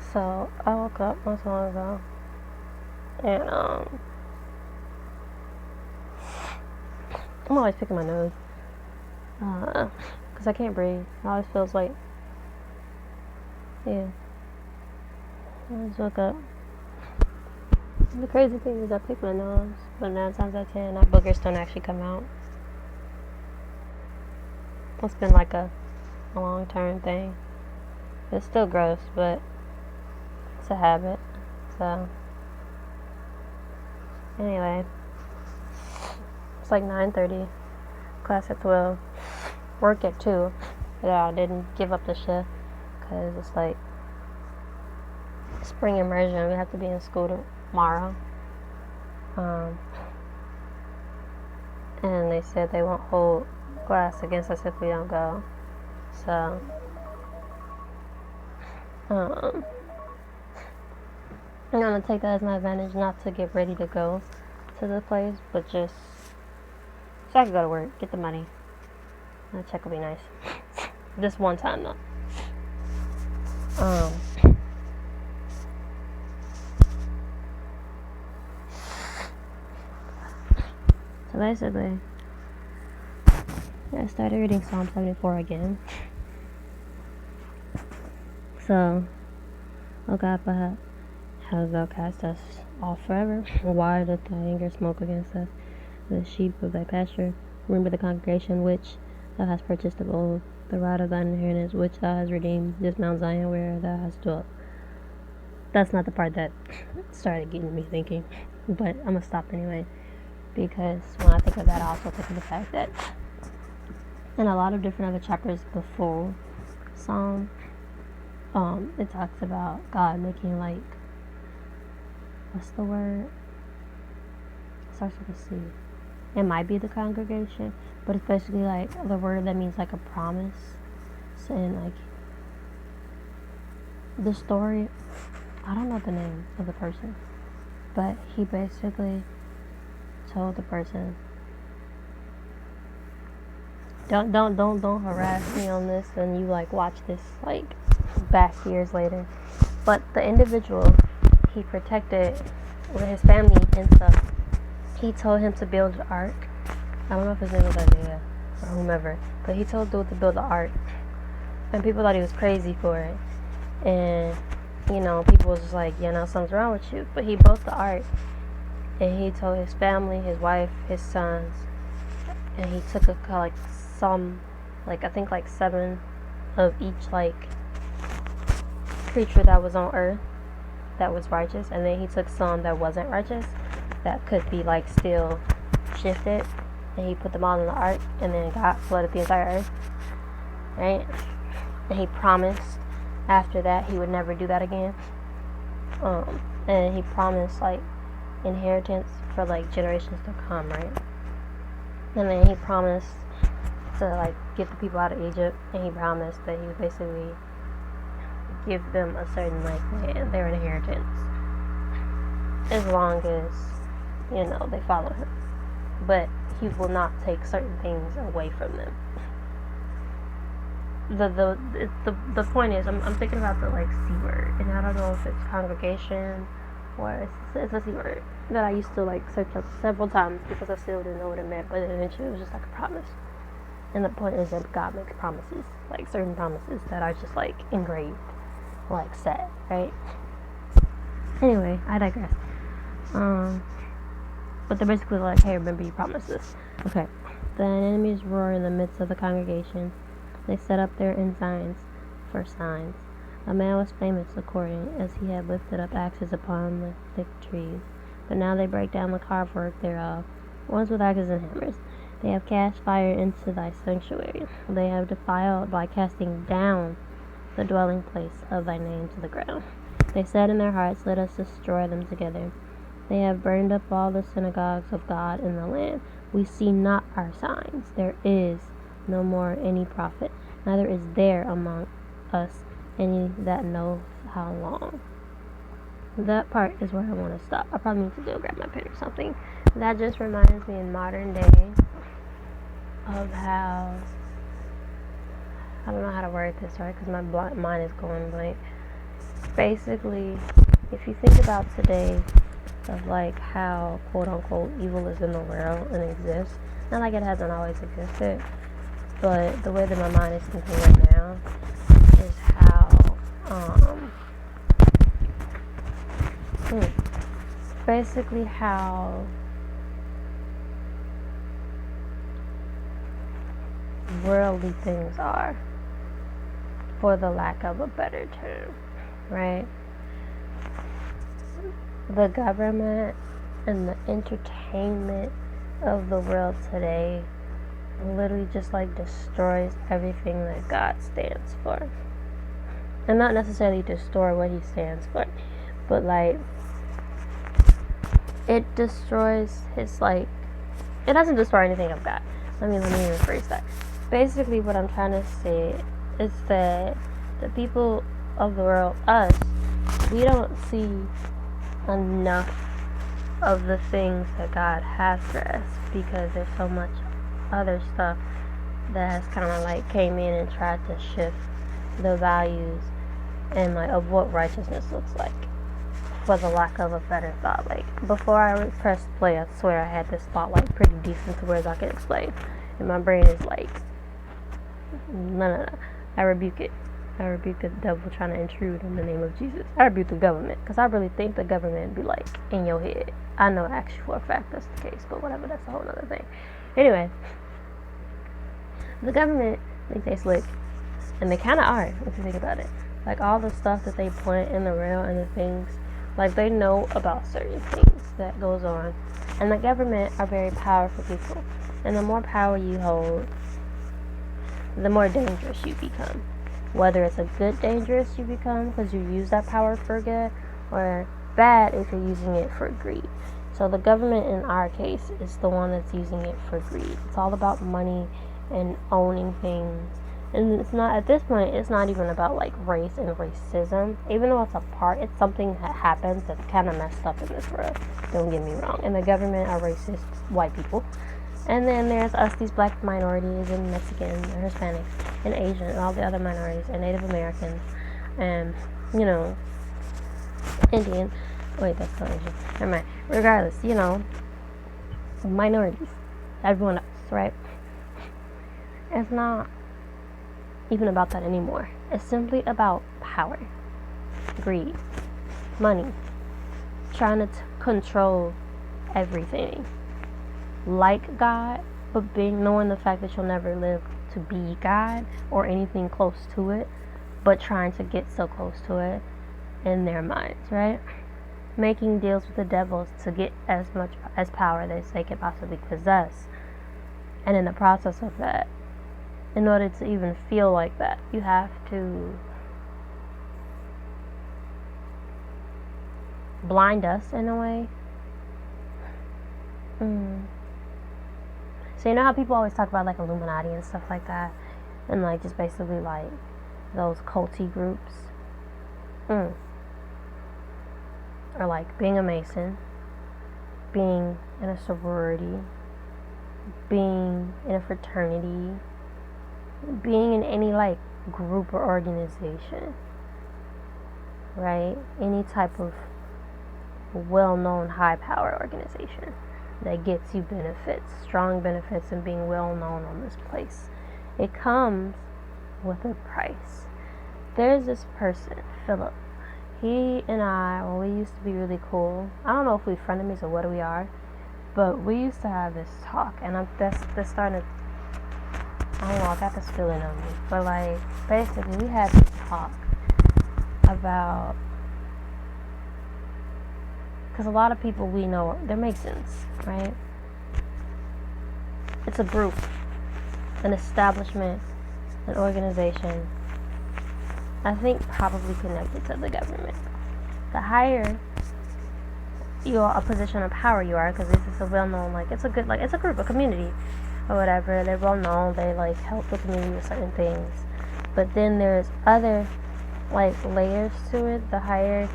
So I woke up not so long ago, and I'm always picking my nose, cause I can't breathe. It always feels like, yeah. I just woke up. The crazy thing is I pick my nose, but 9 times out of 10, that boogers don't actually come out. It's been like a long-term thing. It's still gross, but it's a habit. So anyway, it's like 9:30. Class at 12. Work at 2. But I didn't give up the shift because it's like spring immersion. We have to be in school tomorrow. And they said they won't hold class against us if we don't go. So, I'm gonna take that as my advantage not to get ready to go to the place, but just so I can go to work, get the money. That check will be nice. This one time though. So basically, I started reading Psalm 74 again. So, oh God, but how thou cast us off forever? Why doth thy anger smoke against us? The sheep of thy pasture, remember the congregation which thou hast purchased of old, the rod of thine inheritance which thou hast redeemed, this Mount Zion where thou hast dwelt. That's not the part that started getting me thinking, but I'm gonna stop anyway, because when I think of that, I also think of the fact that in a lot of different other chapters before Psalm, it talks about God making, like, what's the word? It starts with a C. It might be the congregation, but it's basically like the word that means like a promise. And like the story, I don't know the name of the person, but he basically told the person, don't harass me on this, and you like watch this like back years later. But the individual he protected with his family and stuff, he told him to build an ark. I don't know if his name was Isaiah or whomever, but he told dude to build an ark, and people thought he was crazy for it. And people was just like, something's wrong with you. But he built the ark, and he told his family, his wife, his sons, and he took I think like 7 of each like creature that was on earth that was righteous, and then he took some that wasn't righteous that could be like still shifted, and he put them all in the ark, and then God flooded the entire earth, right? And he promised after that he would never do that again. And he promised like inheritance for like generations to come, right? And then he promised to like get the people out of Egypt, and he promised that he would basically give them a certain like land, their inheritance, as long as they follow him. But he will not take certain things away from them. The point is, I'm thinking about the like C word, and I don't know if it's congregation or it's a C word that I used to like search up several times because I still didn't know what it meant, but eventually it was just like a promise. And the point is that God makes promises, like certain promises that are just like engraved, like set, right? Anyway, I digress. But they're basically like, hey, remember you promised this. Okay. The enemies roar in the midst of the congregation. They set up their ensigns for signs. A man was famous according as he had lifted up axes upon the thick trees. But now they break down the carved work thereof, ones with axes and hammers. They have cast fire into thy sanctuary. They have defiled by casting down the dwelling place of thy name to the ground. They said in their hearts, let us destroy them together. They have burned up all the synagogues of God in the land. We see not our signs. There is no more any prophet, neither is there among us any that knows how long. That part is where I want to stop. I probably need to go grab my pen or something. That just reminds me in modern day of how, I don't know how to word this right because my mind is going blank. basically, if you think about today, of like how quote unquote evil is in the world and exists, not like it hasn't always existed, but the way that my mind is thinking right now is how basically how worldly things are, for the lack of a better term, right? The government and the entertainment of the world today literally just like destroys everything that God stands for. And not necessarily destroy what he stands for, but like it destroys his like, it doesn't destroy anything of God. Let me rephrase that. Basically what I'm trying to say is that the people of the world, us, we don't see enough of the things that God has for us because there's so much other stuff that has kind of like came in and tried to shift the values and like of what righteousness looks like, for the lack of a better thought. Like before I pressed play, I swear I had this thought like pretty decent to where I can explain, and my brain is like, no. I rebuke it. I rebuke the devil trying to intrude in the name of Jesus. I rebuke the government, because I really think the government be like in your head. I know actually for a fact that's the case, but whatever, that's a whole other thing. Anyway, the government think they slick, and they kind of are if you think about it. Like all the stuff that they plant in the world and the things, like they know about certain things that goes on. And the government are very powerful people, and the more power you hold, the more dangerous you become. Whether it's a good dangerous you become because you use that power for good, or bad if you're using it for greed. So the government in our case is the one that's using it for greed. It's all about money and owning things. And it's not, at this point, it's not even about like race and racism. Even though it's it's something that happens that's kind of messed up in this world. Don't get me wrong. And the government are racist white people. And then there's us, these black minorities, and Mexicans, and Hispanics, and Asian, and all the other minorities, and Native Americans, and, you know, Indian. Wait, that's not Asian. Never mind. Regardless, you know, minorities. Everyone else, right? It's not even about that anymore. It's simply about power, greed, money, trying to control everything. Like God, but knowing the fact that you'll never live to be God or anything close to it, but trying to get so close to it in their minds, right? Making deals with the devils to get as much as power as they can possibly possess. And in the process of that, in order to even feel like that, you have to blind us in a way. So you know how people always talk about like Illuminati and stuff like that, and like just basically like those culty groups, or like being a Mason, being in a sorority, being in a fraternity, being in any like group or organization, right? Any type of well-known high power organization that gets you benefits, strong benefits, and being well known on this place. It comes with a price. There's this person, Philip. He and I, when we used to be really cool, I don't know if we're frenemies or what we are, but we used to have this talk, and that's starting to, I don't know, I got this feeling on me, but like, basically, we had this talk about, because a lot of people we know, they're Masons, right? It's a group, an establishment, an organization, I think probably connected to the government. The higher you are, a position of power you are, because this is a well-known, like, it's a good, like, it's a group, a community, or whatever, they're well-known, they, like, help the community with certain things. But then there's other, like, layers to it. The higher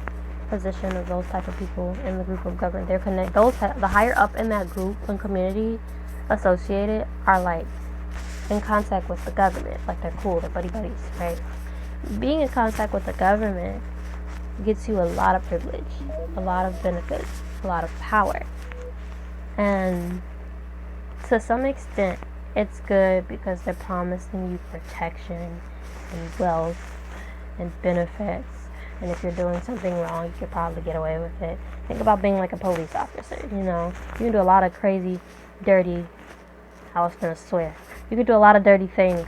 position of those type of people in the group of government, they're the higher up in that group and community associated are like in contact with the government, like they're cool, they're buddies, right? Being in contact with the government gets you a lot of privilege, a lot of benefits, a lot of power. And to some extent, it's good because they're promising you protection and wealth and benefits. And if you're doing something wrong, you could probably get away with it. Think about being like a police officer, you know. You can do a lot of crazy, dirty, I was gonna swear. You could do a lot of dirty things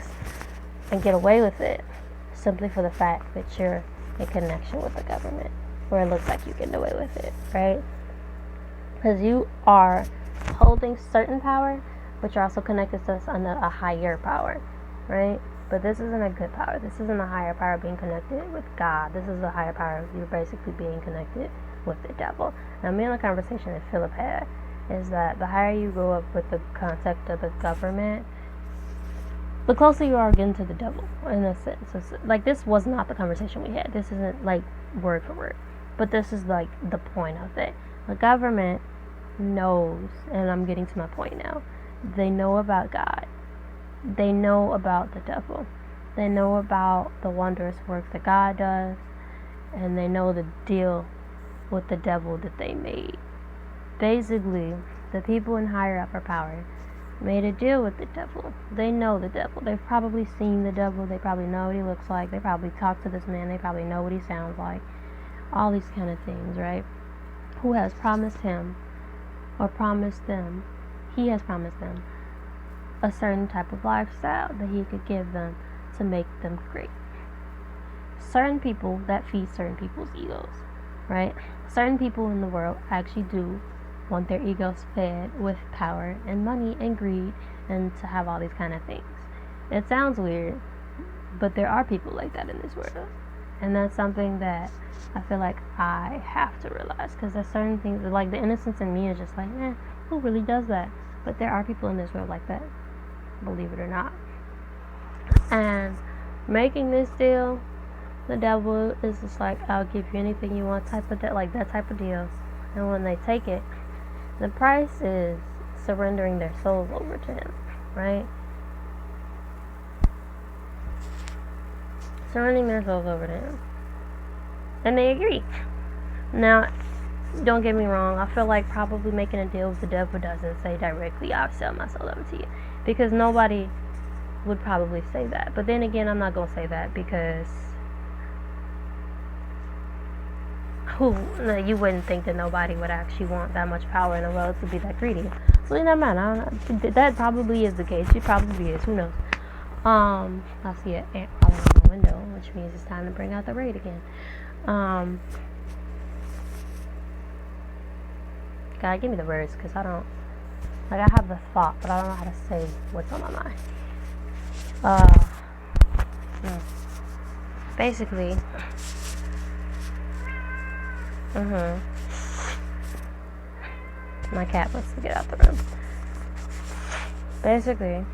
and get away with it simply for the fact that you're in connection with the government, or it looks like you get away with it, right? Because you are holding certain power, but you're also connected to a higher power, right? But this isn't a good power. This isn't a higher power being connected with God. This is a higher power. You're basically being connected with the devil. Now, me and the conversation that Philip had is that the higher you go up with the concept of the government, the closer you are getting to the devil, in a sense. It's, like, this was not the conversation we had. This isn't, like, word for word. But this is, like, the point of it. The government knows, and I'm getting to my point now, they know about God. They know about the devil. They know about the wondrous work that God does, and they know the deal with the devil that they made. Basically, the people in higher upper power made a deal with the devil. They know the devil. They've probably seen the devil. They probably know what he looks like. They probably talk to this man. They probably know what he sounds like. All these kind of things, right? Who has promised him or promised them? He has promised them a certain type of lifestyle that he could give them to make them great. Certain people that feed certain people's egos, right? Certain people in the world actually do want their egos fed with power and money and greed and to have all these kind of things. It sounds weird, but there are people like that in this world. And that's something that I feel like I have to realize, because there's certain things that, like, the innocence in me is just like, who really does that? But there are people in this world like that, believe it or not. And making this deal, the devil is just like, I'll give you anything you want type of like that type of deal. And when they take it, the price is surrendering their souls over to him, right? Surrendering their souls over to him. And they agree. Now, don't get me wrong, I feel like probably making a deal with the devil doesn't say directly, I'll sell my soul over to you. Because nobody would probably say that. But then again, I'm not going to say that because you wouldn't think that nobody would actually want that much power in the world to be that greedy. So it doesn't matter. I don't know. That probably is the case. It probably is. Who knows? I see an ant crawling on my window, which means it's time to bring out the raid again. God, give me the words, because I don't, like, I have the thought, but I don't know how to say what's on my mind. Basically, my cat wants to get out the room. Basically,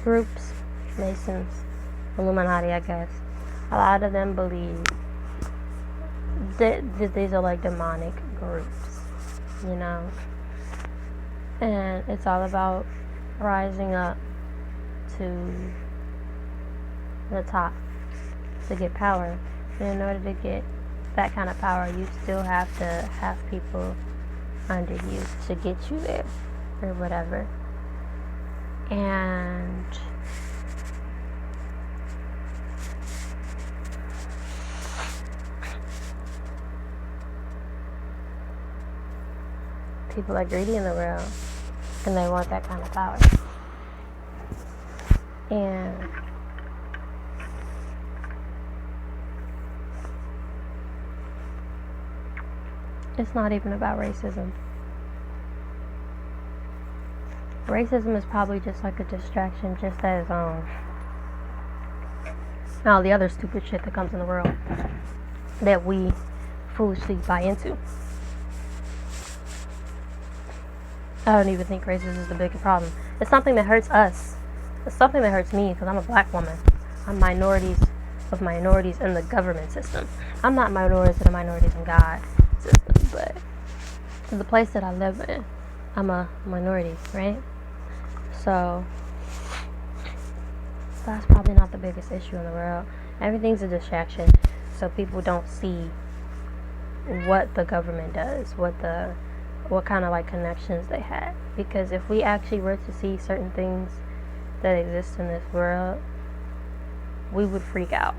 groups, Masons, Illuminati, I guess, a lot of them believe that these are like demonic groups, you know, and it's all about rising up to the top to get power. And in order to get that kind of power, you still have to have people under you to get you there or whatever. And people are greedy in the world, and they want that kind of power. And it's not even about racism. Racism is probably just like a distraction, just as all the other stupid shit that comes in the world that we foolishly buy into. I don't even think racism is the biggest problem. It's something that hurts us. It's something that hurts me because I'm a black woman. I'm minorities of minorities in the government system. I'm not minorities of the minorities in God system, but the place that I live in, I'm a minority, right? So that's probably not the biggest issue in the world. Everything's a distraction, so people don't see what the government does, what kind of like connections they had. Because if we actually were to see certain things that exist in this world, we would freak out.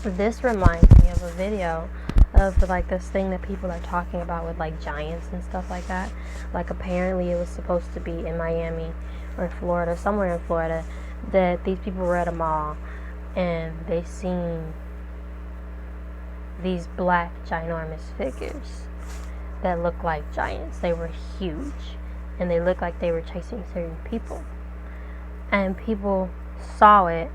This reminds me of a video of like this thing that people are talking about with like giants and stuff like that. Like apparently it was supposed to be in Miami or Florida, somewhere in Florida, that these people were at a mall and they seen these black ginormous figures that looked like giants. They were huge and they looked like they were chasing certain people. And people saw it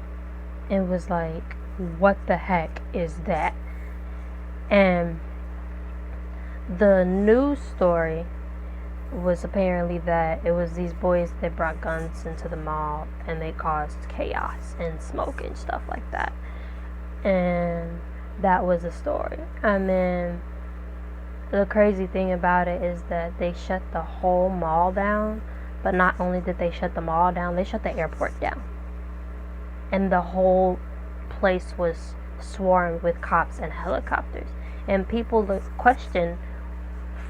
and was like, what the heck is that? And the news story was apparently that it was these boys that brought guns into the mall and they caused chaos and smoke and stuff like that. And that was the story. And then the crazy thing about it is that they shut the whole mall down. But not only did they shut the mall down, they shut the airport down. And the whole place was swarmed with cops and helicopters. And people question,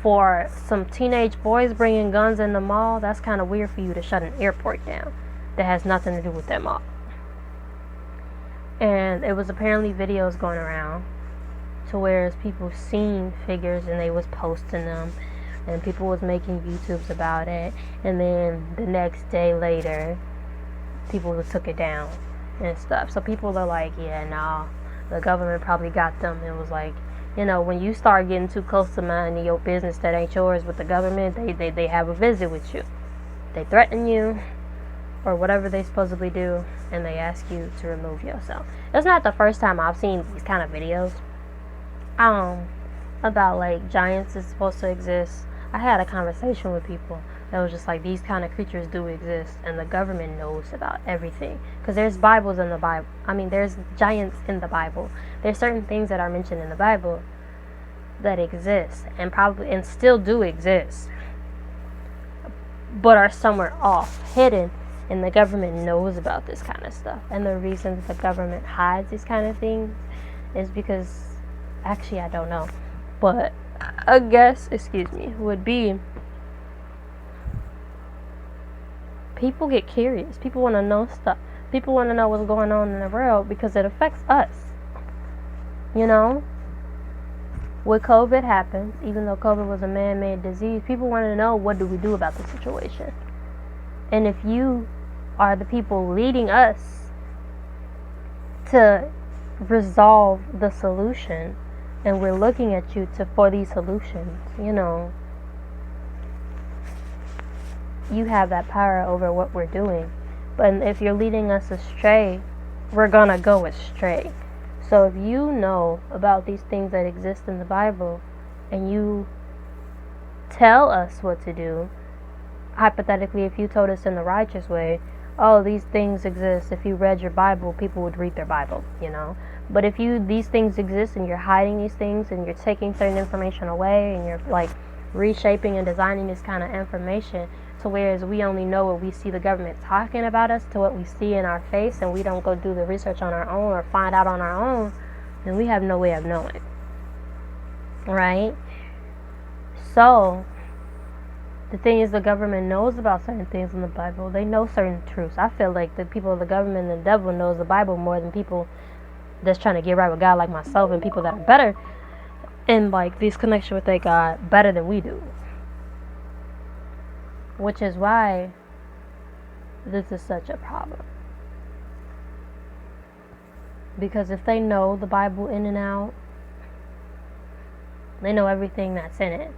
for some teenage boys bringing guns in the mall, that's kind of weird for you to shut an airport down that has nothing to do with that mall. And it was apparently videos going around to where people seen figures and they was posting them and people was making YouTubes about it, and then the next day later people took it down and stuff. So people are like, yeah, nah, the government probably got them. It was like, you know, when you start getting too close to minding your business that ain't yours with the government, they have a visit with you. They threaten you or whatever they supposedly do, and they ask you to remove yourself. It's not the first time I've seen these kind of videos about like giants is supposed to exist. I had a conversation with people that was just like, these kind of creatures do exist and the government knows about everything, because there's Bibles in the Bible. I mean, there's giants in the Bible. There's certain things that are mentioned in the Bible that exist and probably and still do exist, but are somewhere off, hidden, and the government knows about this kind of stuff. And the reason that the government hides these kind of things is because, actually I don't know, but a guess, would be people get curious. People want to know stuff. People want to know what's going on in the world because it affects us. You know, when COVID happens, even though COVID was a man-made disease, people want to know, what do we do about the situation? And if you are the people leading us to resolve the solution, and we're looking at you for these solutions, you know, you have that power over what we're doing. But if you're leading us astray, we're gonna go astray. So if you know about these things that exist in the Bible and you tell us what to do, hypothetically, if you told us in the righteous way, oh, these things exist, if you read your Bible, people would read their Bible, you know. But if these things exist and you're hiding these things and you're taking certain information away and you're like reshaping and designing this kind of information to whereas we only know what we see the government talking about us to what we see in our face, and we don't go do the research on our own or find out on our own, then we have no way of knowing, right? So the thing is, the government knows about certain things in the Bible. They know certain truths. I feel like the people of the government and the devil knows the Bible more than people that's trying to get right with God like myself, and people that are better in like this connection with their God better than we do. Which is why this is such a problem. Because if they know the Bible in and out, they know everything that's in it.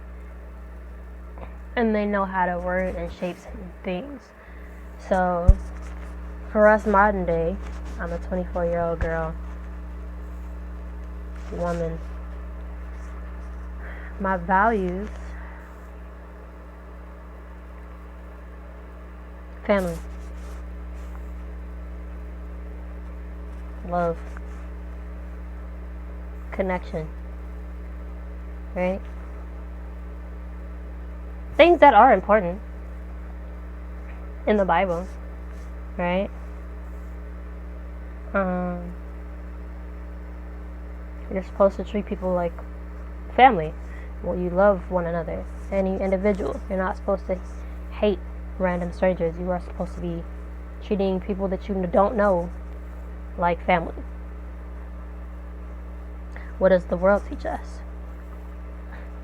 And they know how to word and shape certain things. So, for us modern day, I'm a 24-year-old girl, woman. My values: family, love, connection, right? Things that are important in the Bible, right? Um, you're supposed to treat people like family. Well, you love one another, any individual. You're not supposed to hate random strangers. You are supposed to be treating people that you don't know like family. What does the world teach us?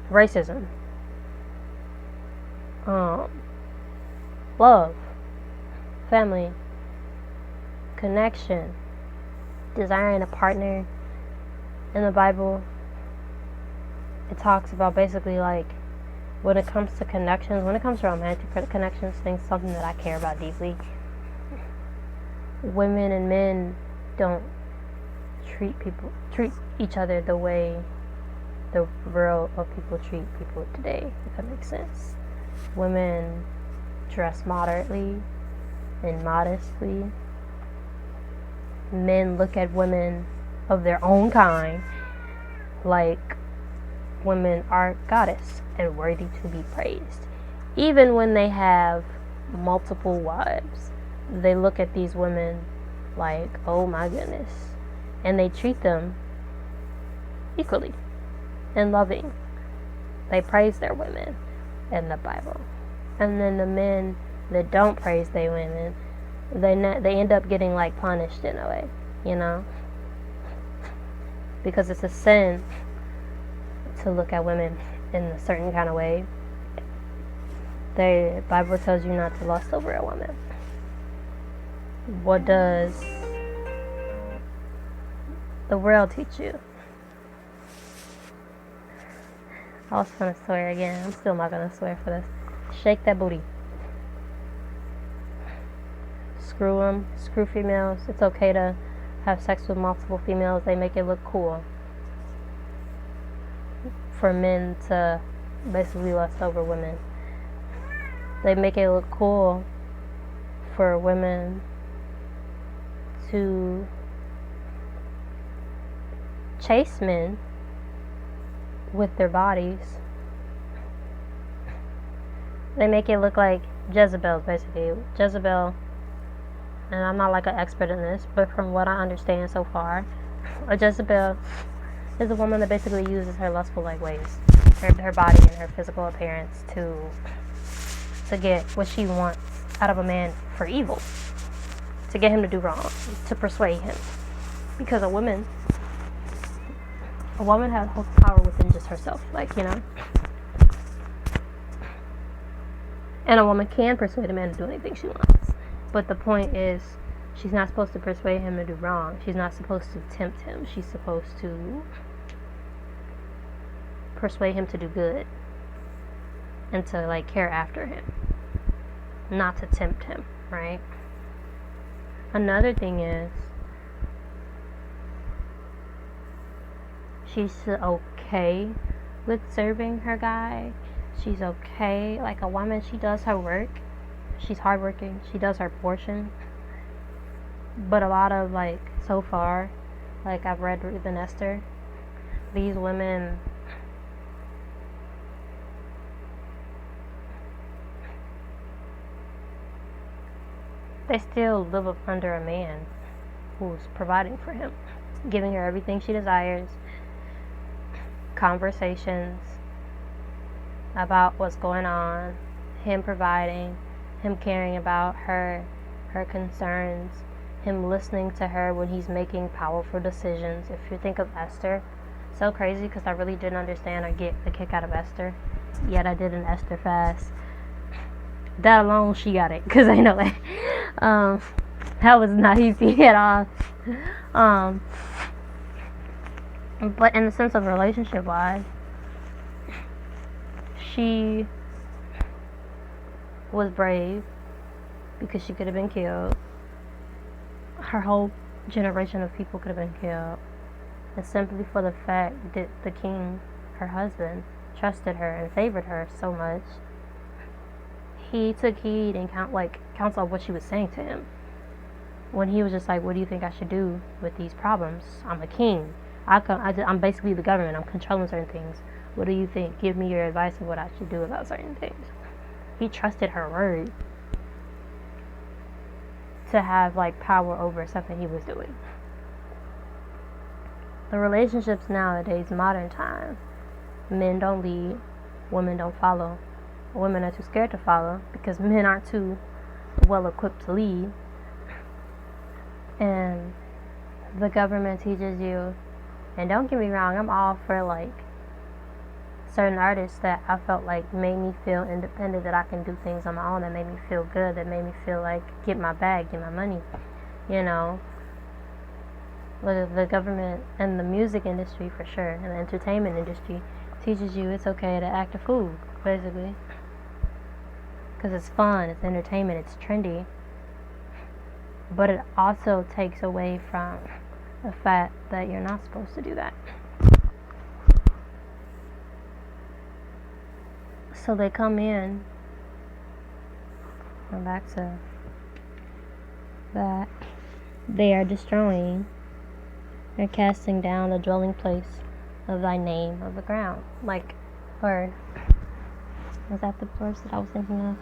Racism. Love. Family. Connection. Desiring a partner. In the Bible, it talks about basically like when it comes to connections, when it comes to romantic connections, things, something that I care about deeply. Women and men don't treat each other the way the world of people treat people today, if that makes sense. Women dress moderately and modestly. Men look at women of their own kind like women are goddess and worthy to be praised. Even when they have multiple wives, they look at these women like, oh my goodness, and they treat them equally and loving. They praise their women in the Bible. And then the men that don't praise their women, they end up getting like punished in a way, you know, because it's a sin to look at women in a certain kind of way. The Bible tells you not to lust over a woman. What does the world teach you? I was gonna swear again. I'm still not gonna swear for this. Shake that booty. Screw them. Screw females. It's okay to have sex with multiple females. They make it look cool for men to basically lust over women. They make it look cool for women to chase men with their bodies. They make it look like Jezebel, basically. Jezebel, and I'm not like an expert in this, but from what I understand so far, a Jezebel is a woman that basically uses her lustful like ways, her body and her physical appearance to get what she wants out of a man for evil, to get him to do wrong, to persuade him. Because a woman has power within just herself, like, you know. And a woman can persuade a man to do anything she wants. But the point is, she's not supposed to persuade him to do wrong. She's not supposed to tempt him. She's supposed to persuade him to do good and to like care after him, not to tempt him, right? Another thing is, she's okay with serving her guy. She's okay. Like a woman, she does her work. She's hardworking. She does her portion. But a lot of, like, so far, like I've read Ruth and Esther, these women, they still live up under a man who's providing for him, giving her everything she desires, conversations about what's going on, him providing, him caring about her concerns, him listening to her when he's making powerful decisions. If you think of Esther, so crazy because I really didn't understand or get the kick out of Esther, yet I did an Esther fast. That alone, she got it, because I know that that was not easy at all. But in the sense of relationship wise, she was brave because she could have been killed. Her whole generation of people could have been killed. And simply for the fact that the king, her husband, trusted her and favored her so much, he took heed and counsel of what she was saying to him. When he was just like, what do you think I should do with these problems? I'm a king. I'm basically the government. I'm controlling certain things. What do you think? Give me your advice of what I should do about certain things. He trusted her word to have like power over something he was doing. the relationships nowadays, modern time, men don't lead, women don't follow. Women are too scared to follow because men aren't too well equipped to lead. And the government teaches you, and don't get me wrong, I'm all for like certain artists that I felt like made me feel independent, that I can do things on my own, that made me feel good, that made me feel like get my bag, get my money, you know. The government and the music industry for sure, and the entertainment industry teaches you it's okay to act a fool, basically, because it's fun, it's entertainment, it's trendy. But it also takes away from the fact that you're not supposed to do that. So they come in, and back to that, they are destroying, they're casting down the dwelling place of thy name of the ground. Like, or, was that the verse that I was thinking of?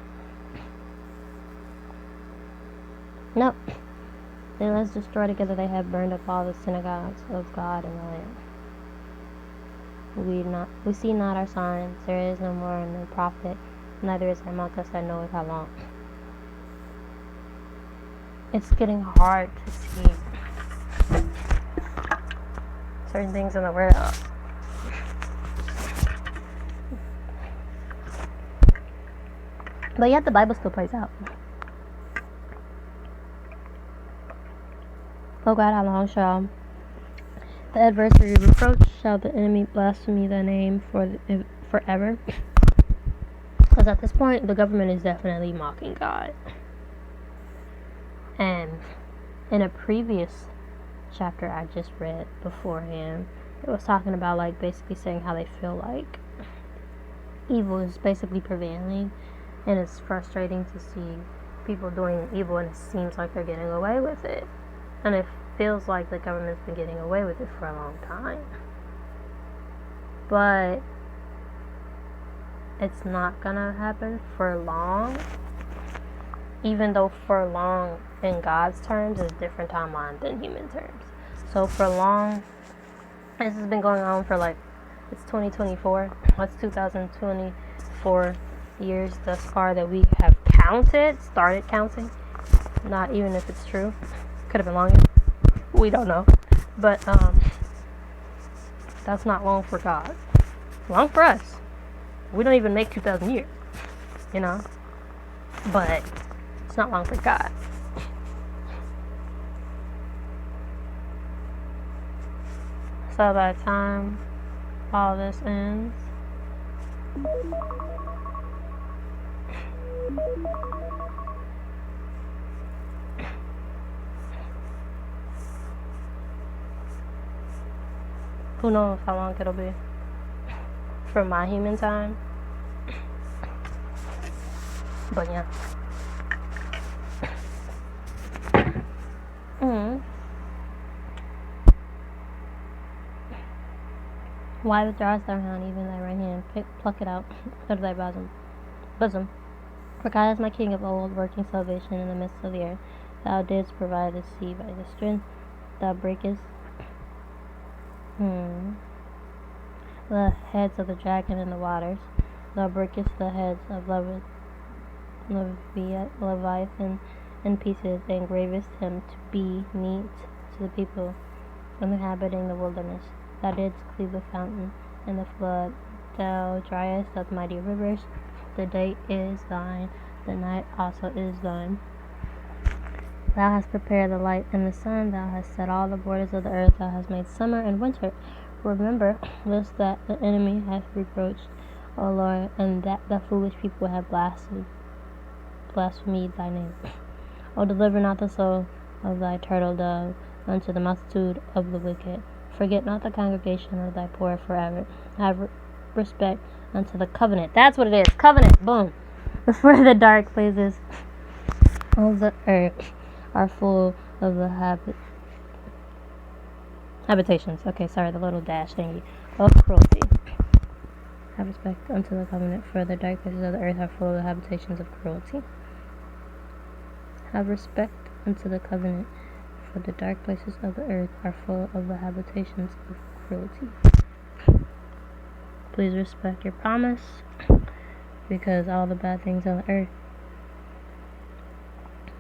Nope. Then let's destroy together, they have burned up all the synagogues of God in the land. We see not our signs, there is no more no prophet, neither is there among us that knoweth how long. It's getting hard to see certain things in the world. But yet the Bible still plays out. O God, how long shall the adversary reproach? Shall the enemy blaspheme thy name forever? Because at this point, the government is definitely mocking God. And in a previous chapter I just read beforehand, it was talking about like basically saying how they feel like evil is basically prevailing, and it's frustrating to see people doing evil and it seems like they're getting away with it. And it feels like the government's been getting away with it for a long time. But it's not gonna happen for long. Even though for long in God's terms is a different timeline than human terms. So for long, this has been going on for like, it's 2024. That's 2024 years thus far that we have started counting. Not even if it's true. Could have been longer. We don't know. But that's not long for God. Long for us. We don't even make 2,000 years. You know? But it's not long for God. So by the time all this ends, who knows how long it'll be for my human time. But yeah. Why withdrawest thou hand, even thy right hand? Pluck it out out of thy bosom. For God is my King of old, working salvation in the midst of the earth. Thou didst provide the sea by the strength. Thou breakest the heads of the dragon in the waters. Thou breakest the heads of Leviathan in pieces, and gravest him to be meat to the people inhabiting the wilderness. Thou didst cleave the fountain and the flood. Thou driest up mighty rivers. The day is thine, the night also is thine. Thou hast prepared the light and the sun. Thou hast set all the borders of the earth. Thou hast made summer and winter. Remember this, that the enemy hath reproached, O Lord, and that the foolish people have blasphemed thy name. O deliver not the soul of thy turtle dove unto the multitude of the wicked. Forget not the congregation of thy poor forever. Have respect unto the covenant. That's what it is. Covenant. Boom. For the dark places of the earth are full of the habitations. Okay, sorry, the little dash thingy. Of cruelty. Have respect unto the covenant, for the dark places of the earth are full of the habitations of cruelty. Have respect unto the covenant, for the dark places of the earth are full of the habitations of cruelty. Please respect your promise, because all the bad things on the earth,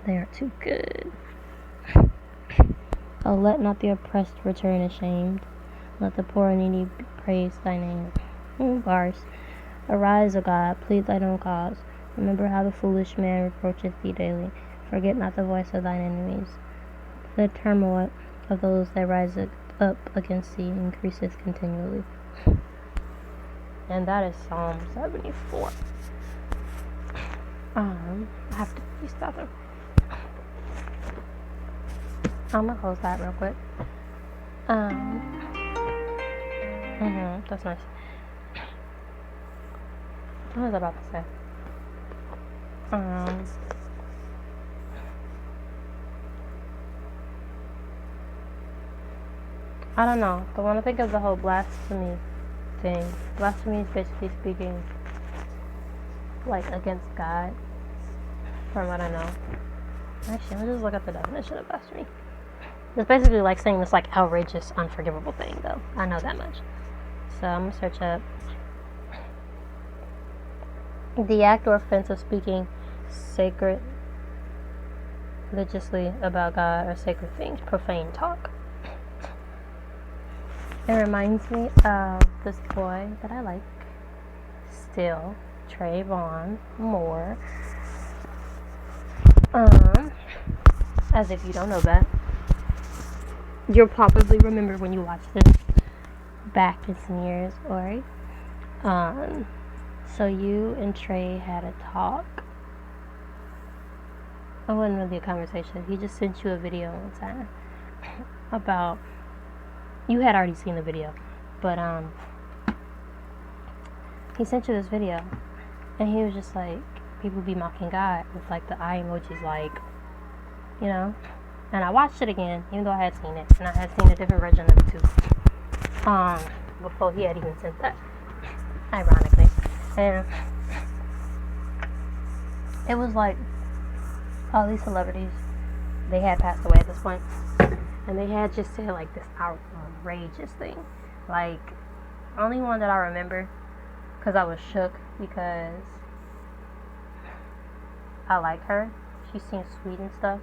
they are too good. Oh, let not the oppressed return ashamed. Let the poor and needy praise thy name. Bars. Arise, O God, plead thine own cause. Remember how the foolish man reproacheth thee daily. Forget not the voice of thine enemies. The turmoil of those that rise up against thee increaseth continually. And that is Psalm 74. I have to restart them. I'm gonna close that real quick. That's nice. What was I about to say? I don't know. But when I think of the whole blasphemy thing, blasphemy is basically speaking like against God, from what I know. Actually, let me just look up the definition of blasphemy. It's basically like saying this like outrageous, unforgivable thing, though. I know that much. So I'm gonna search up the act or offense of speaking sacred, religiously about God or sacred things, profane talk. It reminds me of this boy that I like still, Trayvon Moore. As if you don't know that. You'll probably remember when you watched this back in some years, or so you and Trey had a talk. It wasn't really a conversation. He just sent you a video one time about, you had already seen the video, but he sent you this video, and he was just like, people be mocking God with like the eye emojis, like, you know. And I watched it again, even though I had seen it, and I had seen a different version of it too, before he had even sent that, ironically. And it was like all these celebrities, they had passed away at this point, and they had just said like this outrageous thing. Like, only one that I remember, because I was shook, because I like her. She seems sweet and stuff.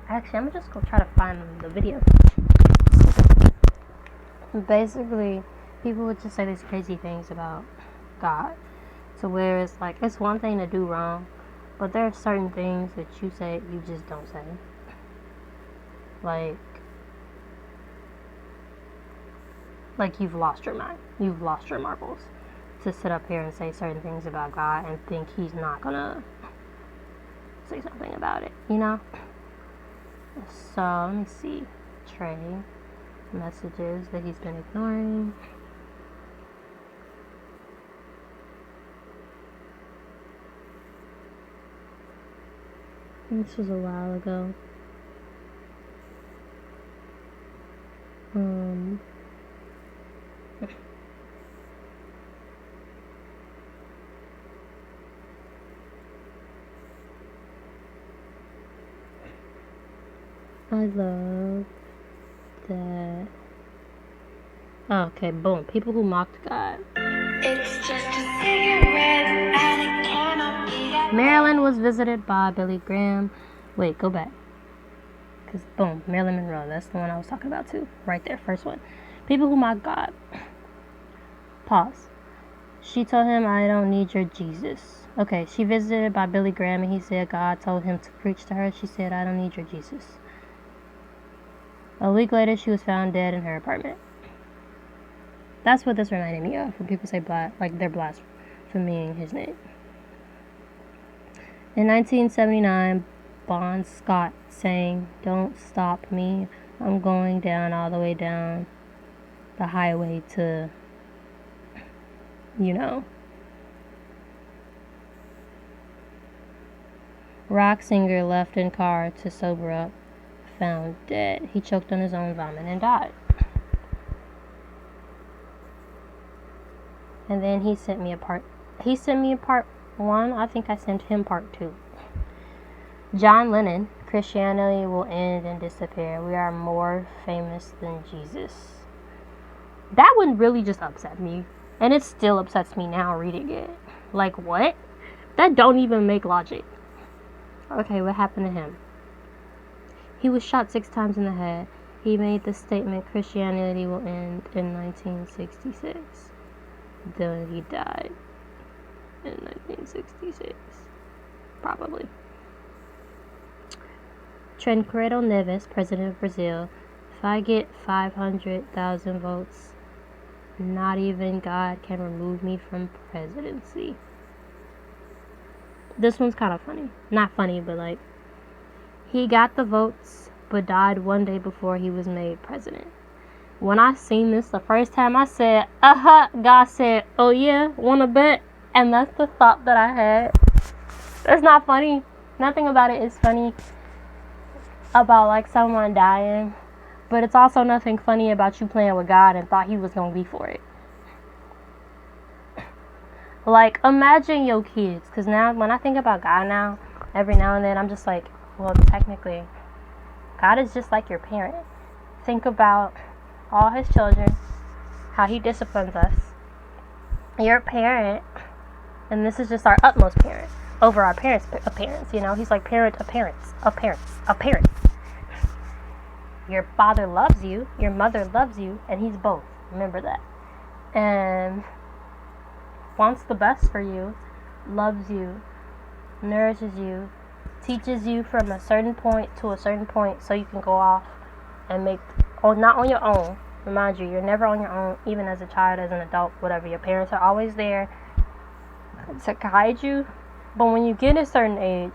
Actually, I'm gonna just go try to find the video. Basically, people would just say these crazy things about God, to where it's like, it's one thing to do wrong, but there are certain things that you say you just don't say. Like you've lost your mind, you've lost your marbles, to sit up here and say certain things about God and think he's not gonna say something about it, you know? So, let me see. Trey, messages that he's been ignoring. This was a while ago. I love that. Oh, okay, boom. People who mocked God. It's just a cigarette and it cannot be. Maryland was visited by Billy Graham. Wait, go back. Because, boom, Marilyn Monroe. That's the one I was talking about, too. Right there, first one. People who mock God. Pause. She told him, I don't need your Jesus. Okay, she visited by Billy Graham, and he said God told him to preach to her. She said, I don't need your Jesus. A week later, she was found dead in her apartment. That's what this reminded me of, when people say like they're blaspheming his name. In 1979, Bon Scott sang, Don't Stop Me, I'm going down all the way down the highway to, you know. Rock singer left in car to sober up, found dead. He choked on his own vomit and died. And then he sent me a part 1. I think I sent him part 2. John Lennon, Christianity will end and disappear. We are more famous than Jesus. That one really just upset me. And it still upsets me now reading it. Like, what? That don't even make logic. Okay, what happened to him? He was shot 6 times in the head. He made the statement, Christianity will end in 1966. Then he died in 1966. Probably. Tancredo Neves, president of Brazil. If I get 500,000 votes, not even God can remove me from presidency. This one's kind of funny. Not funny, but like, he got the votes, but died one day before he was made president. When I seen this the first time, I said, God said, oh yeah, wanna bet? And that's the thought that I had. That's not funny. Nothing about it is funny about like someone dying. But it's also nothing funny about you playing with God and thought he was gonna be for it. Like, imagine your kids. Because now, when I think about God now, every now and then, I'm just like, well, technically, God is just like your parent. Think about all his children, how he disciplines us. Your parent, and this is just our utmost parent, over our parents' appearance, you know? He's like parent of parents, of parents, of parents. Your father loves you, your mother loves you, and he's both. Remember that. And wants the best for you, loves you, nourishes you, teaches you from a certain point to a certain point so you can go off and make, not on your own. Remind you, you're never on your own, even as a child, as an adult, whatever. Your parents are always there to guide you. But when you get a certain age,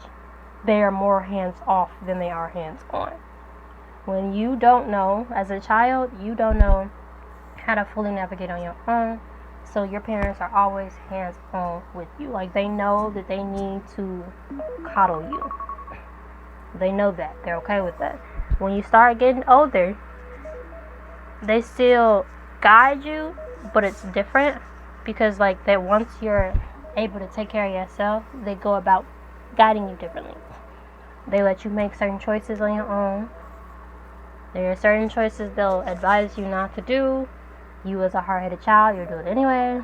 they are more hands off than they are hands on. When you don't know, as a child, you don't know how to fully navigate on your own. So your parents are always hands-on with you. Like, they know that they need to coddle you. They know that. They're okay with that. When you start getting older, they still guide you, but it's different. Because, like, that once you're able to take care of yourself, they go about guiding you differently. They let you make certain choices on your own. There are certain choices they'll advise you not to do. You as a hard-headed child, you'll do it anyway.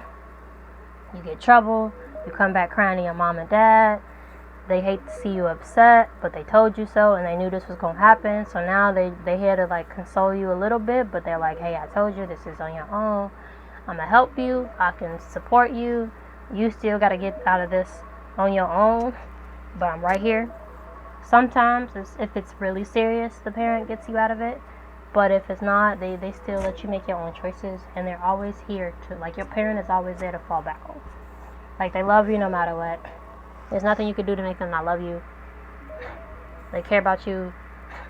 You get trouble. You come back crying to your mom and dad. They hate to see you upset, but they told you so, and they knew this was going to happen. So now they here to, like, console you a little bit, but they're like, hey, I told you, this is on your own. I'm going to help you. I can support you. You still got to get out of this on your own, but I'm right here. Sometimes, if it's really serious, the parent gets you out of it. But if it's not, they still let you make your own choices. And they're always here to, like, your parent is always there to fall back on. Like, they love you no matter what. There's nothing you can do to make them not love you. They care about you.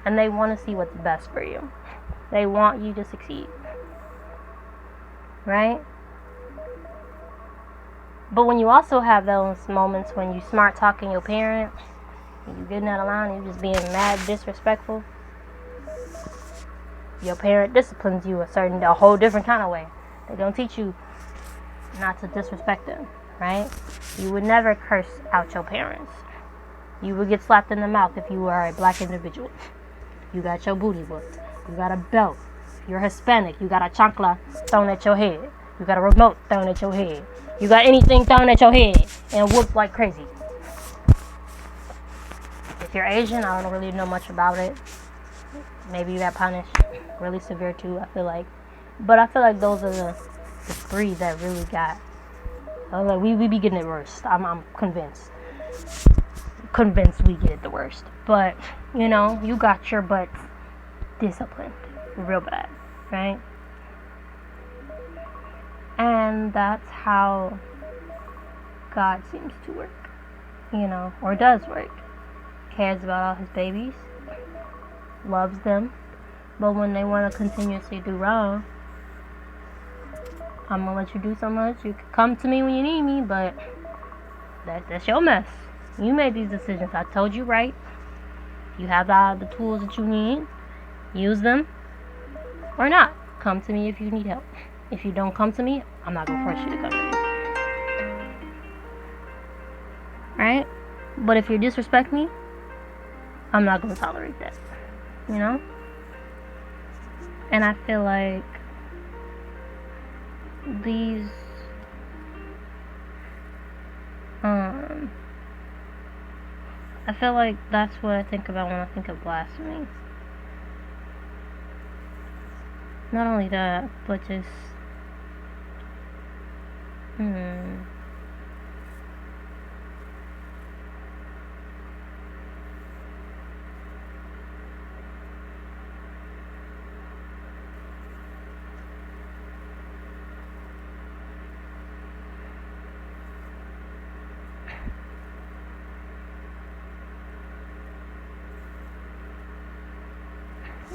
And they want to see what's best for you. They want you to succeed. Right? But when you also have those moments when you smart talking your parent, and you getting out of line and you just being mad, disrespectful, your parent disciplines you a whole different kind of way. They don't teach you not to disrespect them, right? You would never curse out your parents. You would get slapped in the mouth if you were a black individual. You got your booty whooped. You got a belt. If you're Hispanic, you got a chancla thrown at your head. You got a remote thrown at your head. You got anything thrown at your head and whooped like crazy. If you're Asian, I don't really know much about it. Maybe you got punished really severe too, I feel like. But I feel like those are the 3 that really got. Like, we be getting it worst. I'm convinced. Convinced we get it the worst. But, you know, you got your butt disciplined real bad, right? And that's how God seems to work, you know, or does work. Cares about all his babies, loves them, but when they want to continuously do wrong, I'm gonna let you do so much. You can come to me when you need me, but that's your mess. You made these decisions. I told you right. You have the tools that you need. Use them or not. Come to me if you need help. If you don't come to me, I'm not gonna force you to come to me. Right? But if you disrespect me, I'm not gonna tolerate that, you know? And I feel like these I feel like that's what I think about when I think of blasphemy. Not only that, but just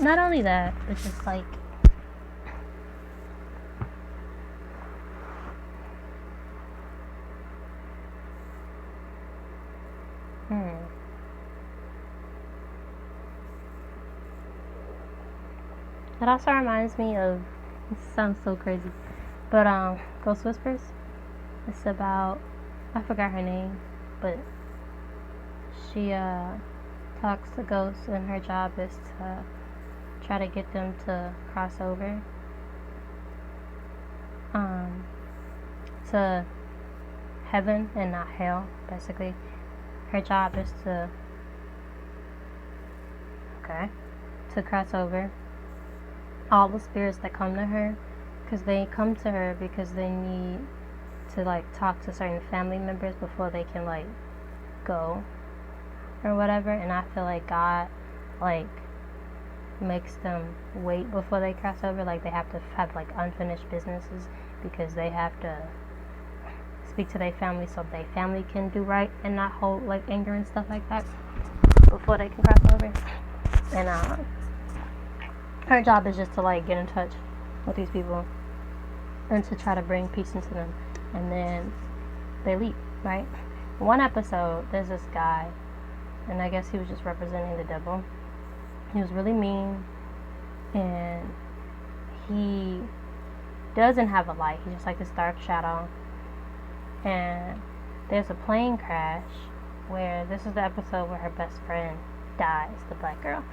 not only that, but just like it also reminds me of, this sounds so crazy, but Ghost Whispers. It's about, I forgot her name, but she talks to ghosts, and her job is to try to get them to cross over to heaven and not hell. Basically, her job is to cross over all the spirits that come to her, because they come to her because they need to like talk to certain family members before they can like go or whatever. And I feel like God like makes them wait before they cross over. Like they have to have like unfinished businesses because they have to speak to their family so their family can do right and not hold like anger and stuff like that before they can cross over. And her job is just to like get in touch with these people and to try to bring peace into them, and then they leave, right? One episode, there's this guy, and I guess he was just representing the devil. He was really mean, and he doesn't have a light. He's just like this dark shadow. And there's a plane crash where, this is the episode where her best friend dies, the black girl,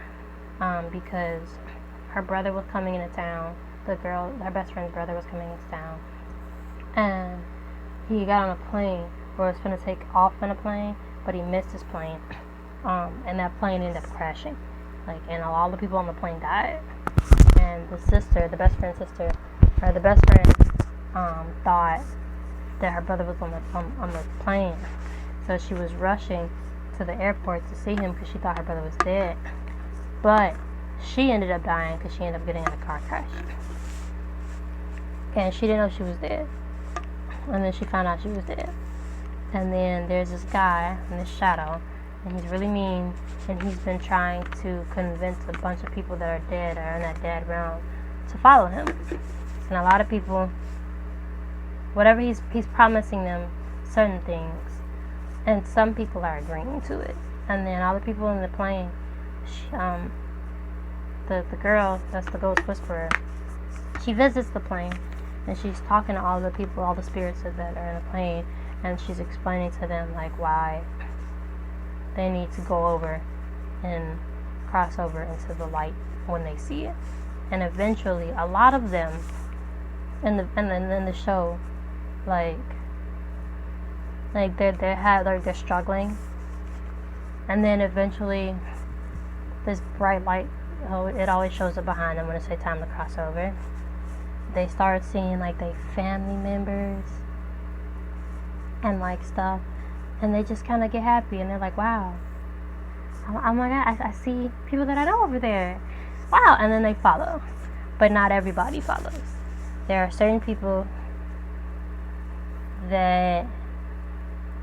because her brother was coming into town. Her best friend's brother was coming into town, and he got on a plane or was going to take off in a plane, but he missed his plane, and that plane ended up crashing. Like, and all the people on the plane died. And the best friend's sister, or the best friend, thought that her brother was on the plane, so she was rushing to the airport to see him because she thought her brother was dead. But she ended up dying because she ended up getting in a car crash, and she didn't know she was dead. And then she found out she was dead. And then there's this guy in this shadow, and he's really mean, and he's been trying to convince a bunch of people that are dead or in that dead realm to follow him. And a lot of people, whatever he's promising them certain things, and some people are agreeing to it. And then all the people in the plane, the girl that's the ghost whisperer, she visits the plane, and she's talking to all the people, all the spirits that are in the plane, and she's explaining to them like why they need to go over and cross over into the light when they see it. And eventually a lot of them in the show, like they're struggling, and then eventually this bright light, it always shows up behind them when it's time to cross over. They start seeing like their family members and like stuff, and they just kind of get happy, and they're like, wow, oh my god, I see people that I know over there, wow. And then they follow, but not everybody follows. There are certain people that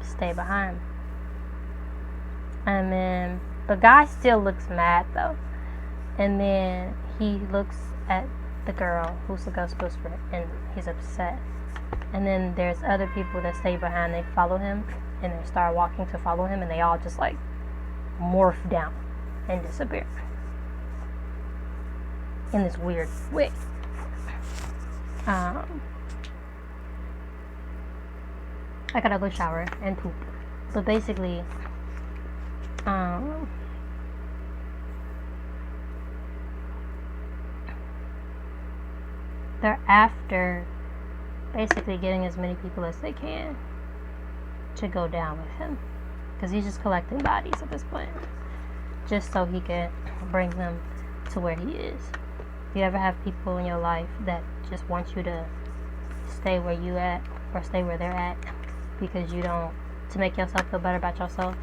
stay behind, and then the guy still looks mad though, and then he looks at the girl who's the ghost whisperer, and he's upset. And then there's other people that stay behind, they follow him, and they start walking to follow him, and they all just like morph down and disappear in this weird way. I gotta go shower and poop, but basically they're after basically getting as many people as they can to go down with him, because he's just collecting bodies at this point, just so he can bring them to where he is. You ever have people in your life that just want you to stay where you at or stay where they're at because you don't, to make yourself feel better about yourself?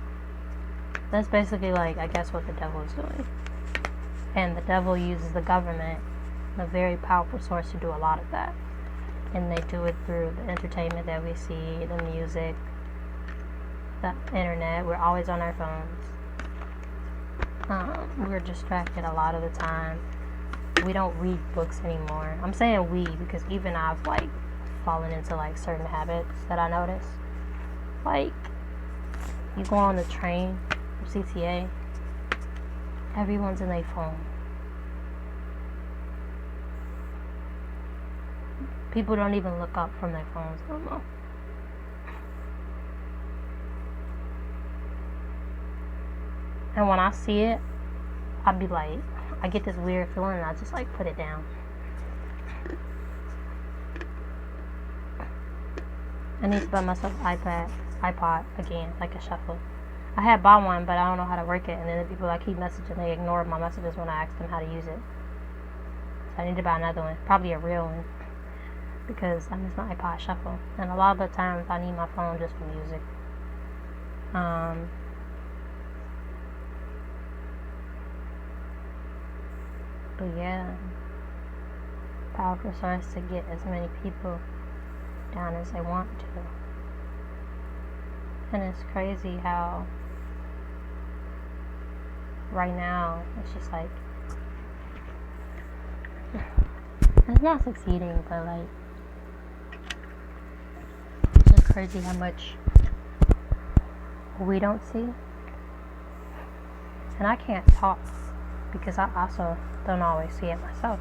That's basically, like, I guess what the devil is doing. And the devil uses the government, a very powerful source, to do a lot of that. And they do it through the entertainment that we see, the music, the internet. We're always on our phones. We're distracted a lot of the time. We don't read books anymore. I'm saying we because even I've, like, fallen into, like, certain habits that I notice. Like, you go on the train or CTA, everyone's in their phone. People don't even look up from their phones no more. And when I see it, I be like, I get this weird feeling and I just, like, put it down. I need to buy myself an iPod again, like a shuffle. I had bought one, but I don't know how to work it. And then the people I keep messaging, they ignore my messages when I ask them how to use it. So I need to buy another one, probably a real one, because I miss my iPod shuffle. And a lot of the times I need my phone just for music. But yeah, powerful source to get as many people down as they want to. And it's crazy how right now it's just like, it's not succeeding, but, like, it's just crazy how much we don't see. And I can't talk because I also don't always see it myself.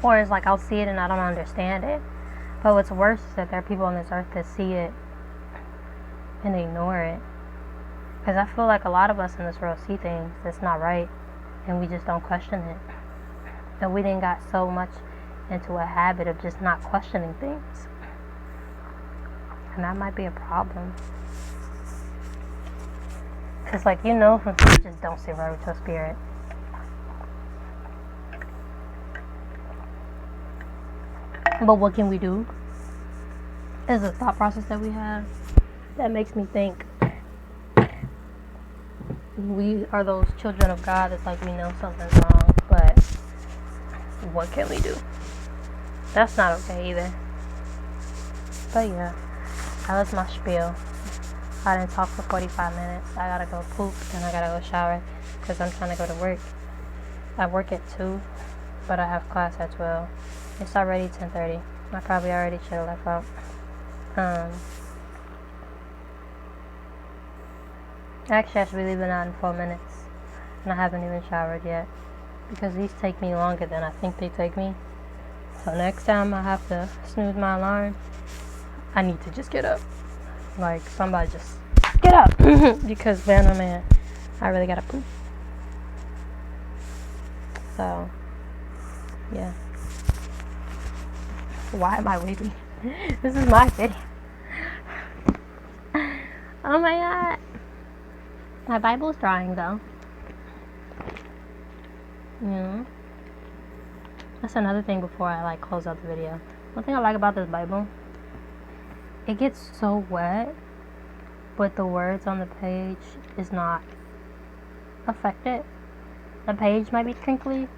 Or it's like I'll see it and I don't understand it. But what's worse is that there are people on this earth that see it and ignore it. Because I feel like a lot of us in this world see things that's not right and we just don't question it. And we done got so much into a habit of just not questioning things. And that might be a problem. Because, like, you know, some things just don't sit right with your spirit. But what can we do? There's a thought process that we have that makes me think we are those children of God that's like we know something's wrong, but what can we do? That's not okay either. But yeah, that was my spiel. I didn't talk for 45 minutes. I gotta go poop and I gotta go shower because I'm trying to go to work. I work at 2, but I have class at 12. It's already 10:30. I probably already should have left out. Actually, I should be leaving out in 4 minutes, and I haven't even showered yet because these take me longer than I think they take me. So next time I have to snooze my alarm, I need to just get up. Like, somebody just get up because, man, oh man, I really gotta poop. So, yeah. Why am I waving? This is my video. Oh my god. My Bible's drying though. Yeah. That's another thing before I, like, close out the video. One thing I like about this Bible, it gets so wet, but the words on the page is not affected. The page might be crinkly,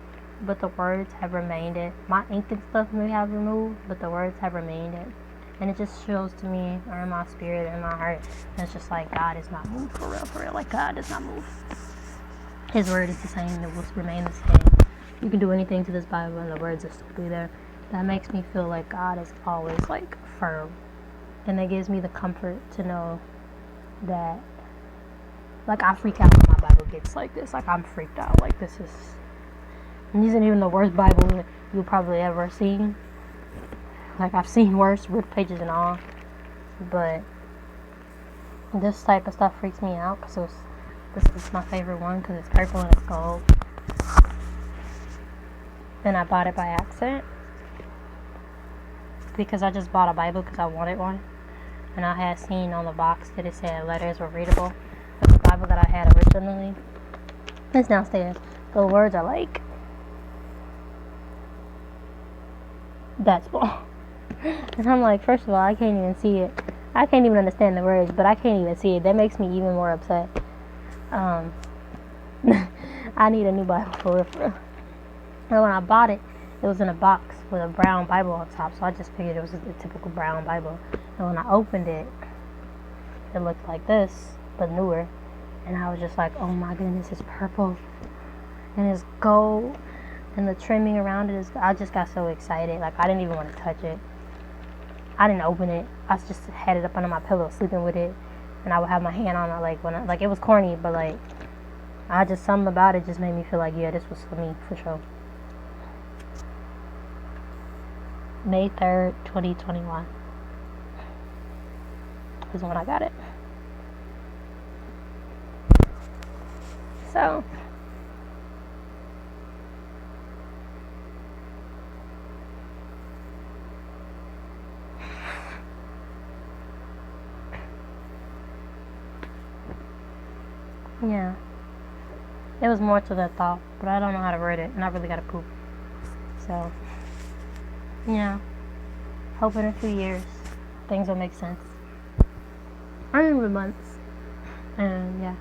but the words have remained it. My ink and stuff may have removed, but the words have remained it. And it just shows to me, or in my spirit, in my heart, and it's just like, God is not moved, for real. Like, God does not move. His word is the same, it will remain the same. You can do anything to this Bible and the words will still be there. That makes me feel like God is always, like, firm. And it gives me the comfort to know that, like, I freak out when my Bible gets like this. Like, I'm freaked out. Like, this isn't even the worst Bible you'll probably ever seen. Like, I've seen worse, ripped pages and all. But this type of stuff freaks me out because this is my favorite one because it's purple and it's gold. and I bought it by accident because I just bought a Bible because I wanted one, and I had seen on the box that it said letters were readable. But the Bible that I had originally is downstairs. The words are like that small. And I'm like, first of all, I can't even see it. I can't even understand the words, but I can't even see it. That makes me even more upset. I need a new Bible for real. And when I bought it, it was in a box with a brown Bible on top, so I just figured it was a typical brown Bible. And when I opened it, it looked like this, but newer. And I was just like, oh my goodness, it's purple. And it's gold. And the trimming around it is, I just got so excited. Like, I didn't even want to touch it. I didn't open it. I just had it up under my pillow, sleeping with it. And I would have my hand on it, like, when like, it was corny, but, like, something about it just made me feel like, yeah, this was for me, for sure. May 3rd, 2021 is when I got it. So, yeah, it was more to that thought, but I don't know how to word it, and I really gotta poop. So, yeah, hope in a few years things will make sense. I remember months, and yeah.